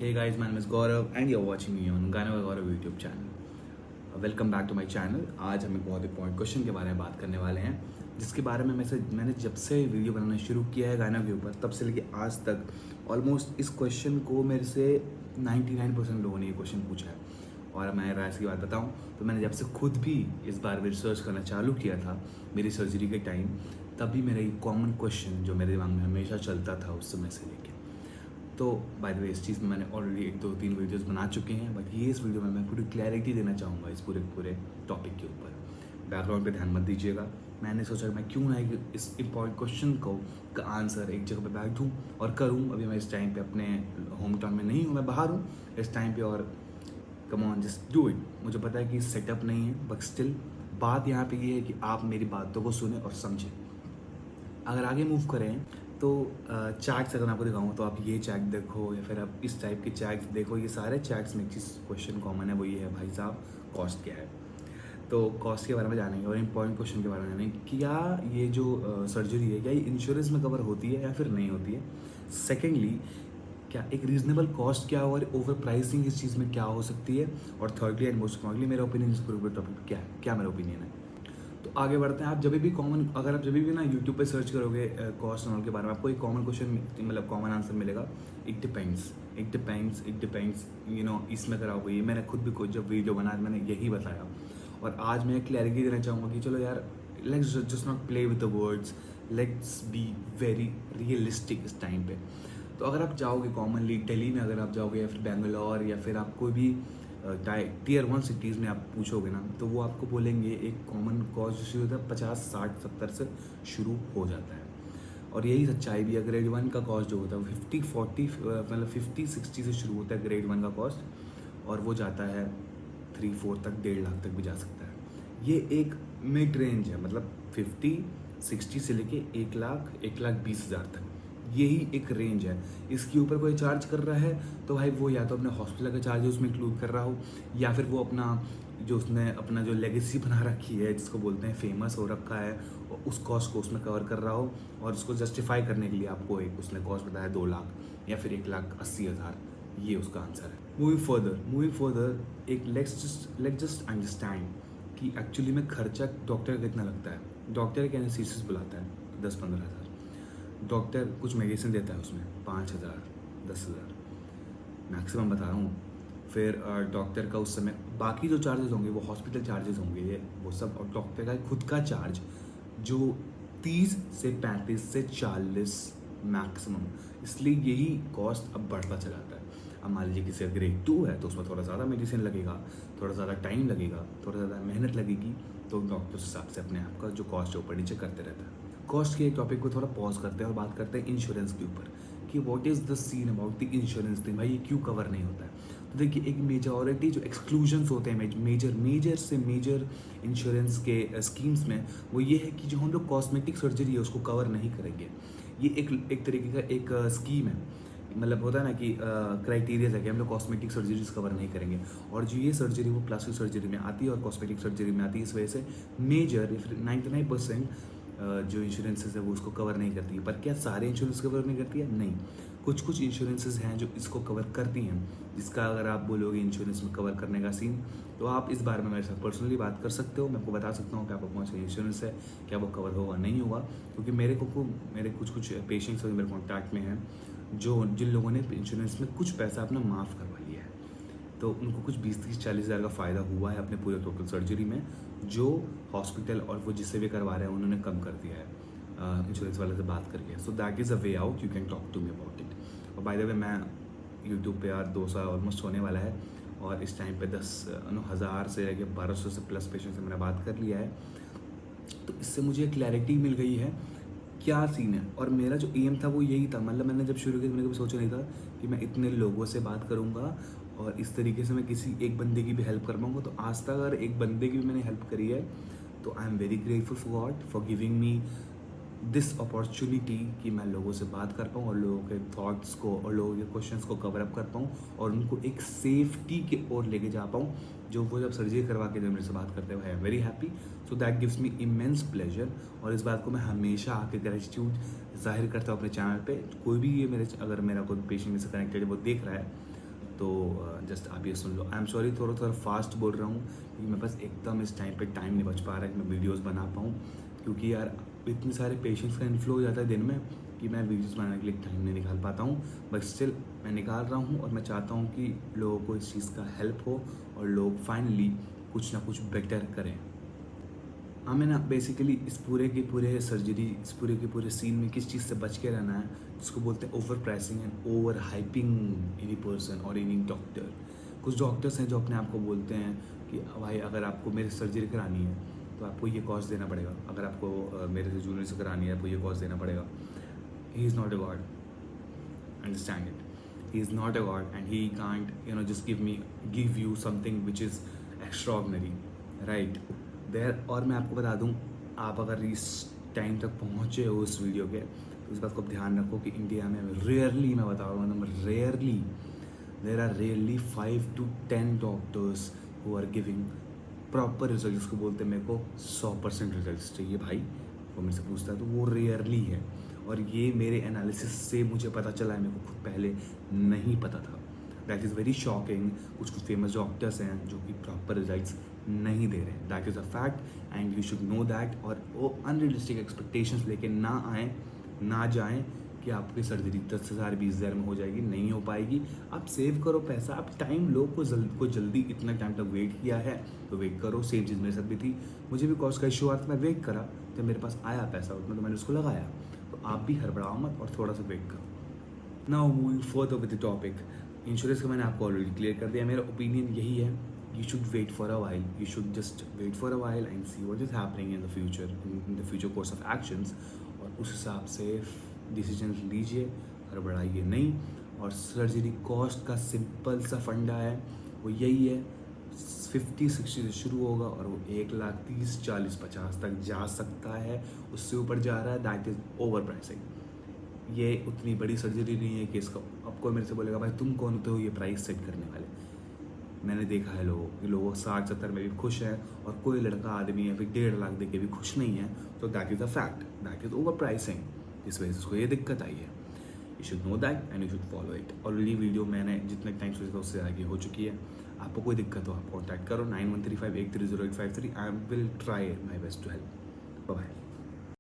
Hey guys, my name is Gaurav and you're watching me on गाना का Gaurav YouTube channel. Welcome back to my channel. आज हम एक बहुत इंपॉर्टेंट क्वेश्चन के बारे में बात करने वाले हैं, जिसके बारे में मैंने जब से वीडियो बनाना शुरू किया है गाना के ऊपर, तब से लेके आज तक ऑलमोस्ट इस क्वेश्चन को मेरे से 99% लोगों ने ये क्वेश्चन पूछा है। और मैं राइस की बात बताऊँ तो मैंने जब से खुद भी इस बारे में रिसर्च करना चालू किया था मेरी सर्जरी के टाइम, तब भी मेरा एक कॉमन क्वेश्चन जो मेरे दिमाग में हमेशा चलता था उस समय से लेके। तो बाय द वे इस चीज़ में मैंने ऑलरेडी 1-2-3 वीडियोस बना चुके हैं, बट ये इस वीडियो में मैं पूरी क्लैरिटी देना चाहूँगा इस पूरे टॉपिक के ऊपर। बैकग्राउंड पे ध्यान मत दीजिएगा। मैंने सोचा मैं क्यों ना इस इम्पॉर्टेंट क्वेश्चन का आंसर एक जगह पे बैठूँ और करूँ। अभी मैं इस टाइम पे अपने होम टाउन में नहीं हूँ, मैं बाहर हूँ इस टाइम पे, और come on just do it. मुझे पता है कि सेटअप नहीं है, बट स्टिल बात यहाँ पे ये है कि आप मेरी बातों को सुने और समझें। अगर आगे मूव करें तो चैट्स अगर आपको दिखाऊँ तो आप ये चैट देखो या फिर आप इस टाइप के चैट्स देखो। ये सारे चैट्स में एक चीज़ क्वेश्चन कॉमन है, वो ये है भाई साहब कॉस्ट क्या है। तो कॉस्ट के बारे में जानेंगे और इम्पॉर्टेंट क्वेश्चन के बारे में जानेंगे, क्या ये जो सर्जरी है क्या ये इंश्योरेंस में कवर होती है या फिर नहीं होती है। सेकेंडली, क्या एक रीजनेबल कॉस्ट क्या हो और ओवर प्राइसिंग इस चीज़ में क्या हो सकती है। और थर्डली एंड मोस्ट इम्पॉर्टेंटली मेरा ओपिनियन इस पूरे टॉपिक क्या है, क्या मेरा ओपिनियन है। तो आगे बढ़ते हैं। आप जब भी अगर आप जब भी ना यूट्यूब पे सर्च करोगे कॉस्ट एंड ऑल के बारे में, आपको एक कॉमन क्वेश्चन मतलब कॉमन आंसर मिलेगा, it depends, it depends, it depends. इसमें कराओगे ये मैंने खुद भी जब वीडियो बनाया मैंने यही बताया। और आज मैं क्लैरिटी देना चाहूँगा कि चलो यार, let's just not play with the words, let's be very realistic इस टाइम पे। तो अगर आप जाओगे कॉमनली दिल्ली में, अगर आप जाओगे या फिर बेंगलोर या फिर आप कोई भी टियर 1 सिटीज़ में आप पूछोगे ना, तो वो आपको बोलेंगे एक कॉमन कॉस्ट जो शुरू होता है 50, 60, 70 से शुरू हो जाता है। और यही सच्चाई भी है। ग्रेड 1 का कॉस्ट जो होता है 50-40 मतलब 50-60 से शुरू होता है ग्रेड 1 का कॉस्ट, और वो जाता है 3-4 तक, 1.5 लाख तक भी जा सकता है। ये एक मिड रेंज है, मतलब 50-60 से लेके 1 लाख, 1,20,000 तक, यही एक रेंज है। इसके ऊपर कोई चार्ज कर रहा है तो भाई वो या तो अपने हॉस्पिटल का चार्ज उसमें इंक्लूड कर रहा हो, या फिर वो अपना जो उसने अपना जो लेगेसी बना रखी है, जिसको बोलते हैं फेमस हो रखा है, उस कॉस्ट को उसमें कवर कर रहा हो, और उसको जस्टिफाई करने के लिए आपको एक उसने कॉस्ट बताया 2 लाख या फिर 1,80,000। ये उसका आंसर है। मूविंग फर्दर एक लेट्स जस्ट अंडरस्टैंड कि एक्चुअली में खर्चा डॉक्टर का कितना लगता है। डॉक्टर एक एनेस्थीसिस्ट बुलाता है 10-15 हज़ार, डॉक्टर कुछ मेडिसिन देता है उसमें 5,000, 10,000 मैक्सिमम बता रहा हूँ। फिर डॉक्टर का उस समय बाकी जो चार्जेस होंगे वो हॉस्पिटल चार्जेस होंगे, ये वो सब, और डॉक्टर का खुद का चार्ज जो 30 से 35 से 40 मैक्सिमम। इसलिए यही कॉस्ट अब बढ़ता चला जाता है। अब मान लीजिए किसी ग्रेड 2 है तो उसमें थोड़ा ज़्यादा मेडिसिन लगेगा, थोड़ा ज़्यादा टाइम लगेगा, थोड़ा ज़्यादा मेहनत लगेगी, तो डॉक्टर उस हिसाब से अपने आप का जो कॉस्ट ऊपर नीचे करते रहता है। कॉस्ट के टॉपिक को थोड़ा पॉज करते हैं और बात करते हैं इंश्योरेंस के ऊपर कि what is the scene about the insurance thing. भाई ये क्यों कवर नहीं होता है। तो देखिए, एक मेजॉरिटी जो एक्सक्लूजन्स होते हैं मेजर इंश्योरेंस के स्कीम्स में, वो ये है कि जो हम लोग कॉस्मेटिक सर्जरी है उसको कवर नहीं करेंगे। ये एक तरीके का एक स्कीम है, मतलब होता है ना कि क्राइटेरिया है कि हम लोग कॉस्मेटिक सर्जरीज कवर नहीं करेंगे। और जो ये सर्जरी वो प्लास्टिक सर्जरी में आती है और कॉस्मेटिक सर्जरी में आती है, इस वजह से मेजर 99% जो इंश्योरेंसेज है वो उसको कवर नहीं करती है। पर क्या सारे इंश्योरेंस कवर नहीं करती है? नहीं, कुछ इंश्योरेंसेज हैं जो इसको कवर करती हैं, जिसका अगर आप बोलोगे इंश्योरेंस में कवर करने का सीन, तो आप इस बारे में मेरे साथ पर्सनली बात कर सकते हो। मैं आपको बता सकता हूँ कि आपको कौन सा इंश्योरेंस है, क्या वो कवर होगा नहीं होगा। क्योंकि मेरे कुछ पेशेंट्स मेरे कॉन्टैक्ट में हैं जिन लोगों ने इंश्योरेंस में कुछ पैसा अपना माफ़ करवा लिया है, तो उनको कुछ 20-30-40 हज़ार का फ़ायदा हुआ है अपने पूरे टोटल सर्जरी में, जो हॉस्पिटल और वो जिससे भी करवा रहे हैं उन्होंने कम कर दिया है इंश्योरेंस वाले से बात करके। So that is a way out, you can talk to me about it. और बाय द वे, मैं यूट्यूब पे यार 2 साल ऑलमोस्ट होने वाला है, और इस टाइम पे 10,000 से लेकर 1,200 से प्लस पेशेंट से मैंने बात कर लिया है। तो इससे मुझे क्लैरिटी मिल गई है क्या सीन है। और मेरा जो एम था वो यही था, मतलब मैंने जब शुरू किया मैंने कभी सोचा नहीं था कि मैं इतने लोगों से बात करूँगा और इस तरीके से मैं किसी एक बंदे की भी हेल्प कर पाऊँगा। तो आज तक अगर एक बंदे की भी मैंने हेल्प करी है तो I am very grateful for God for giving me this opportunity कि मैं लोगों से बात कर पाऊँ और लोगों के थॉट्स को और लोगों के क्वेश्चंस को कवर अप कर पाऊँ और उनको एक सेफ्टी के ओर लेके जा पाऊँ, जो वो जब सर्जरी करवा के जब मेरे से बात करते हैं I am very happy. So that gives me immense pleasure, और इस बात को मैं हमेशा आके ग्रेटिट्यूड जाहिर करता हूँ अपने चैनल पे। कोई भी ये अगर मेरा कोई पेशेंट से कनेक्टेड है वो देख रहा है तो जस्ट आप ये सुन लो। आई एम सॉरी, थोड़ा फास्ट बोल रहा हूँ क्योंकि मेरे पास एकदम इस टाइम पे टाइम नहीं बच पा रहा है कि मैं वीडियोस बना पाऊँ, क्योंकि यार इतने सारे पेशेंट्स का इन्फ्लो हो जाता है दिन में कि मैं वीडियोस बनाने के लिए टाइम नहीं निकाल पाता हूँ। बट स्टिल मैं निकाल रहा हूँ और मैं चाहता हूँ कि लोगों को इस चीज़ का हेल्प हो और लोग फाइनली कुछ ना कुछ बेटर करें। हमें ना बेसिकली इस पूरे के पूरे सर्जरी, इस पूरे के पूरे सीन में किस चीज़ से बच के रहना है, जिसको बोलते हैं over pricing and over hyping any person और एनी डॉक्टर। कुछ डॉक्टर्स हैं जो अपने आप को बोलते हैं कि भाई अगर आपको मेरे सर्जरी करानी है तो आपको ये कॉस्ट देना पड़ेगा, अगर आपको मेरे से जूनियर से करानी है आपको ये कॉस्ट देना पड़ेगा। He is not a god, understand it. He is not a god and he can't just give you something which is extraordinary, right there. और मैं आपको बता दूं, आप अगर इस टाइम तक पहुंचे हो इस वीडियो के, तो इस बात को ध्यान रखो कि इंडिया में रेयरली, मैं बता रहा हूँ rarely, there are rarely 5 to 10 doctors who are giving proper result, जिसको बोलते हैं मेरे को 100% रिजल्ट चाहिए भाई, वो मेरे से पूछता है, तो वो रेयरली है। और ये मेरे एनालिसिस से मुझे पता चला है, मेरे को खुद पहले नहीं पता था। That is very shocking. कुछ फेमस डॉक्टर्स हैं जो कि प्रॉपर रिजल्ट्स नहीं दे रहे हैं, that is a fact and you should know that. और वो अनरियलिस्टिक एक्सपेक्टेशंस लेके ना जाएं कि आपकी सर्जरी 10,000 20,000 में हो जाएगी, नहीं हो पाएगी। आप सेव करो पैसा, आप टाइम लो, को जल्दी इतना टाइम तक वेट किया है तो वेट करो। सेम चीज़ मेरे साथ भी थी, मुझे भी कॉस्ट का इशू आ रहा था, मैं वेट करा, जब मेरे पास आया पैसा उतना तो मैंने उसको लगाया। तो आप भी हड़बड़ाओ मत और थोड़ा सा वेट करो। Now moving further with the topic, insurance का मैंने आपको ऑलरेडी क्लियर कर दिया। मेरा ओपिनियन यही है, you should wait for a while, you should just wait for a while and see what is happening in the future, in the future course of actions, और उस हिसाब से डिसीजन लीजिए, हड़बड़ाइए नहीं। और सर्जरी कॉस्ट का सिंपल सा फंडा है, वो यही है 50-60 से शुरू होगा और वो 1,30,40,50 तक जा सकता है, उससे ऊपर जा रहा है, दैट इज़ ओवर प्राइसिंग। ये उतनी बड़ी सर्जरी नहीं है कि इसका आपको मेरे से बोलेगा भाई तुम कौन होते हो ये प्राइस सेट करने वाले। मैंने देखा है लोग 60-70 में भी खुश हैं, और कोई लड़का आदमी है फिर 1.5 लाख दे के भी खुश नहीं है, तो that is a fact, that is over pricing, जिस वजह से उसको ये दिक्कत आई है। You should know that and you should follow it. Already video मैंने जितने टाइम सोचा था उससे आगे हो चुकी है। आपको कोई दिक्कत हो आप कॉन्टैक्ट करो 9135830853। I will try my best to help. Bye.